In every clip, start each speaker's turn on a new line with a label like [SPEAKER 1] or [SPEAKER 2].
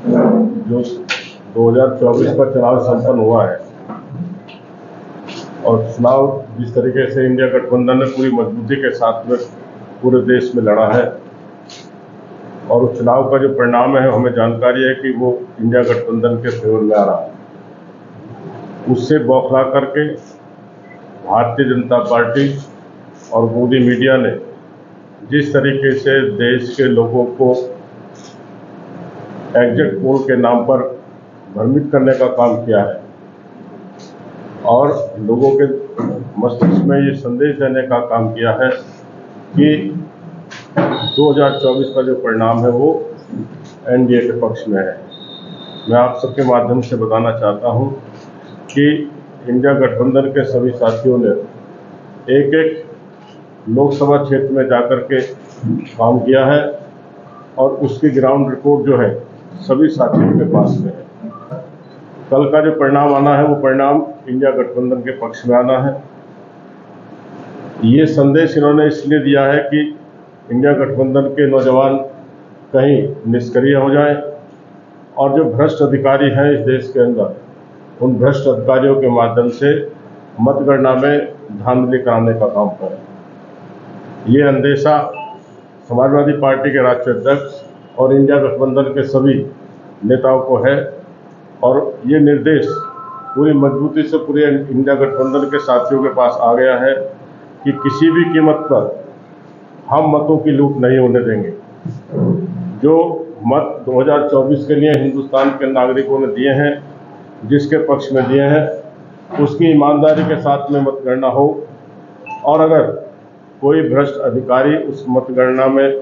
[SPEAKER 1] जो 2024 का चुनाव संपन्न हुआ है और चुनाव जिस तरीके से इंडिया गठबंधन ने पूरी मजबूती के साथ में पूरे देश में लड़ा है और उस चुनाव का जो परिणाम है हमें जानकारी है कि वो इंडिया गठबंधन के फेवर में आ रहा है। उससे बौखला करके भारतीय जनता पार्टी और मोदी मीडिया ने जिस तरीके से देश के लोगों को एग्जिट पोल के नाम पर भ्रमित करने का काम किया है और लोगों के मस्तिष्क में ये संदेश देने का काम किया है कि 2024 का जो परिणाम है वो एनडीए के पक्ष में है। मैं आप सबके माध्यम से बताना चाहता हूं कि इंडिया गठबंधन के सभी साथियों ने एक एक लोकसभा क्षेत्र में जाकर के काम किया है और उसकी ग्राउंड रिपोर्ट जो है सभी साथियों के पास में है। कल का जो परिणाम आना है वो परिणाम इंडिया गठबंधन के पक्ष में आना है। ये संदेश इन्होंने इसलिए दिया है कि इंडिया गठबंधन के नौजवान कहीं निष्क्रिय हो जाएं और जो भ्रष्ट अधिकारी हैं इस देश के अंदर, उन भ्रष्ट अधिकारियों के माध्यम से मतगणना में धांधली कराने का काम करें। ये अंदेशा समाजवादी पार्टी के राष्ट्रीय अध्यक्ष और इंडिया गठबंधन के सभी नेताओं को है और ये निर्देश पूरी मजबूती से पूरे इंडिया गठबंधन के साथियों के पास आ गया है कि किसी भी कीमत पर हम मतों की लूट नहीं होने देंगे। जो मत 2024 के लिए हिंदुस्तान के नागरिकों ने दिए हैं, जिसके पक्ष में दिए हैं, उसकी ईमानदारी के साथ में मतगणना हो और अगर कोई भ्रष्ट अधिकारी उस मतगणना में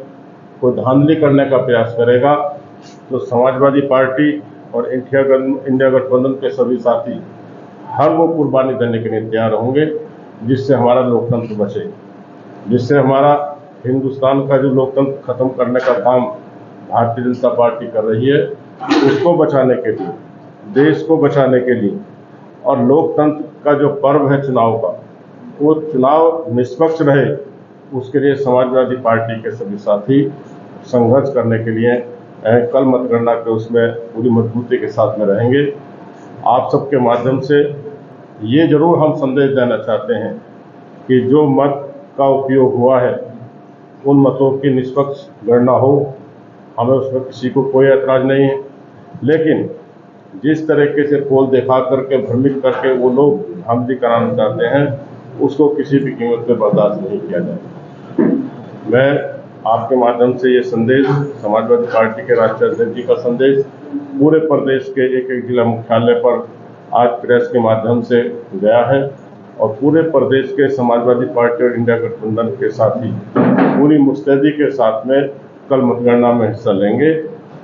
[SPEAKER 1] कोई धांधली करने का प्रयास करेगा तो समाजवादी पार्टी और इंडिया गठबंधन के सभी साथी हर वो कुर्बानी देने के लिए तैयार होंगे जिससे हमारा लोकतंत्र बचे, जिससे हमारा हिंदुस्तान का जो लोकतंत्र खत्म करने का काम भारतीय जनता पार्टी कर रही है उसको बचाने के लिए, देश को बचाने के लिए और लोकतंत्र का जो पर्व है चुनाव का, वो चुनाव निष्पक्ष रहे उसके लिए समाजवादी पार्टी के सभी साथी संघर्ष करने के लिए कल मतगणना के उसमें पूरी मजबूती के साथ में रहेंगे। आप सबके माध्यम से ये जरूर हम संदेश देना चाहते हैं कि जो मत का उपयोग हुआ है उन मतों की निष्पक्ष गणना हो, हमें उसमें किसी को कोई ऐतराज नहीं है, लेकिन जिस तरीके से पोल दिखा करके भ्रमित करके वो लोग धांधली कराना चाहते हैं उसको किसी भी कीमत पे बर्दाश्त नहीं किया जाएगा। मैं आपके माध्यम से ये संदेश समाजवादी पार्टी के राष्ट्रीय अध्यक्ष जी का संदेश पूरे प्रदेश के एक एक जिला मुख्यालय पर आज प्रेस के माध्यम से गया है और पूरे प्रदेश के समाजवादी पार्टी और इंडिया गठबंधन के साथी पूरी मुस्तैदी के साथ में कल मतगणना में हिस्सा लेंगे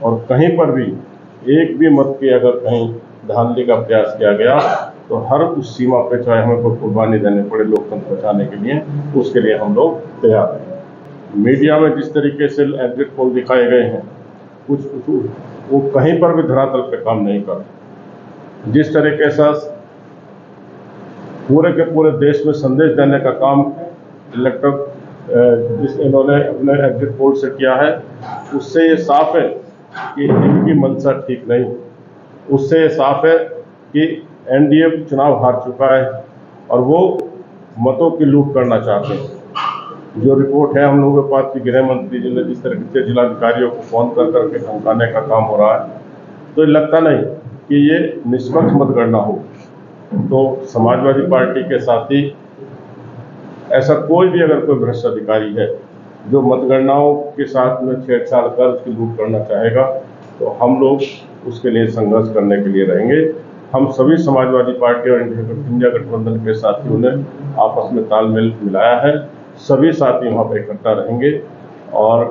[SPEAKER 1] और कहीं पर भी एक भी मत की अगर कहीं धांधली का प्रयास किया गया तो हर उस सीमा पे चाहे हमें कोई कुर्बानी देनी पड़े लोकतंत्र बचाने के लिए, उसके लिए हम लोग तैयार हैं। मीडिया में जिस तरीके से एग्जिट पोल दिखाए गए हैं कुछ वो कहीं पर भी धरातल पे काम नहीं करते। जिस तरीके से पूरे के पूरे देश में संदेश देने का काम जिस इन्होंने अपने एग्जिट पोल से किया है उससे ये साफ है कि इनकी मंशा ठीक नहीं। उससे ये साफ है कि एनडीए चुनाव हार चुका है और वो मतों की लूट करना चाहते हैं। जो रिपोर्ट है हम लोगों के पास कि गृह मंत्री जी ने जिस तरीके से जिलाधिकारियों को फोन कर करके धमकाने का काम हो रहा है, तो लगता नहीं कि ये निष्पक्ष मतगणना हो। तो समाजवादी पार्टी के साथी ऐसा कोई भी अगर कोई भ्रष्ट अधिकारी है जो मतगणनाओं के साथ में छेड़छाड़ कर उसकी लूट करना चाहेगा तो हम लोग उसके लिए संघर्ष करने के लिए रहेंगे। हम सभी समाजवादी पार्टी और इंडिया गठबंधन के साथियों ने आपस में तालमेल मिलाया है, सभी साथी वहाँ पर इकट्ठा रहेंगे और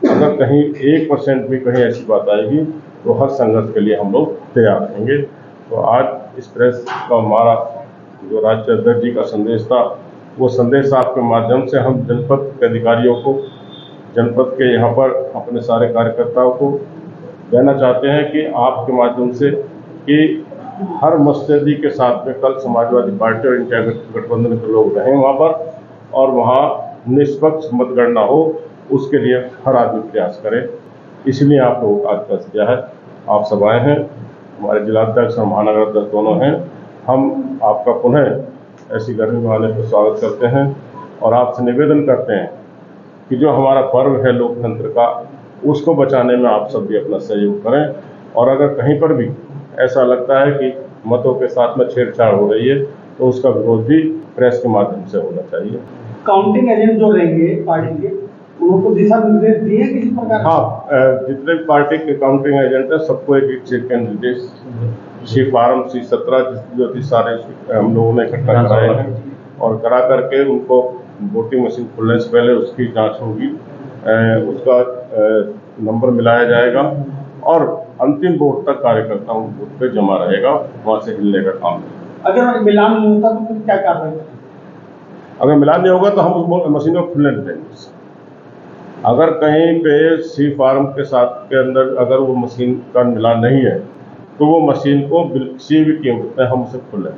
[SPEAKER 1] अगर कहीं 1% भी कहीं ऐसी बात आएगी तो हर संघर्ष के लिए हम लोग तैयार रहेंगे। तो आज इस प्रेस का हमारा जो राष्ट्रीय अध्यक्ष जी का संदेश था वो संदेश आपके माध्यम से हम जनपद के अधिकारियों को, जनपद के यहाँ पर अपने सारे कार्यकर्ताओं को देना चाहते हैं कि आपके माध्यम से कि हर मुस्तैदी के साथ में कल समाजवादी पार्टी और इंडिया गठबंधन के लोग रहें वहाँ पर और वहाँ निष्पक्ष मतगणना हो, उसके लिए हर आदमी प्रयास करे। इसलिए आप लोगों का आज किया है। आप सब आए हैं, हमारे जिलाध्यक्ष और महानगर अध्यक्ष दोनों हैं। हम आपका पुनः ऐसी गर्मी में आने पर स्वागत करते हैं और आपसे निवेदन करते हैं कि जो हमारा पर्व है लोकतंत्र का, उसको बचाने में आप सब भी अपना सहयोग करें। और अगर कहीं पर भी ऐसा लगता है कि मतों के साथ में छेड़छाड़ हो रही है तो उसका विरोध भी प्रेस के माध्यम से होना चाहिए।
[SPEAKER 2] काउंटिंग एजेंट जो रहेंगे पार्टी के, उनको दिशा निर्देश दिए किसी प्रकार?
[SPEAKER 1] हाँ, जितने भी पार्टी के काउंटिंग एजेंट हैं सबको एक चेक एंड निर्देश C-17 जो थी सारे हम लोगों ने इकट्ठा कराए हैं और करा करके उनको वोटिंग मशीन खुलने से पहले उसकी जांच होगी, उसका नंबर मिलाया जाएगा और अंतिम वोट तक कार्यकर्ता उन बूथ पे जमा रहेगा, वहाँ से हिलने का काम नहीं।
[SPEAKER 2] अगर मिलान नहीं होता तो फिर क्या कार्रवाई?
[SPEAKER 1] अगर मिलान नहीं होगा तो हम उस मशीन को खुलने नहीं देंगे। अगर कहीं पे C-17 के साथ के अंदर अगर वो मशीन का मिलान नहीं है तो वो मशीन को CVT होता है, हम उसे खोलें।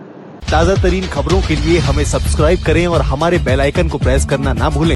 [SPEAKER 3] ताजा तरीन खबरों के लिए हमें सब्सक्राइब करें और हमारे बेल आइकन को प्रेस करना ना भूलें।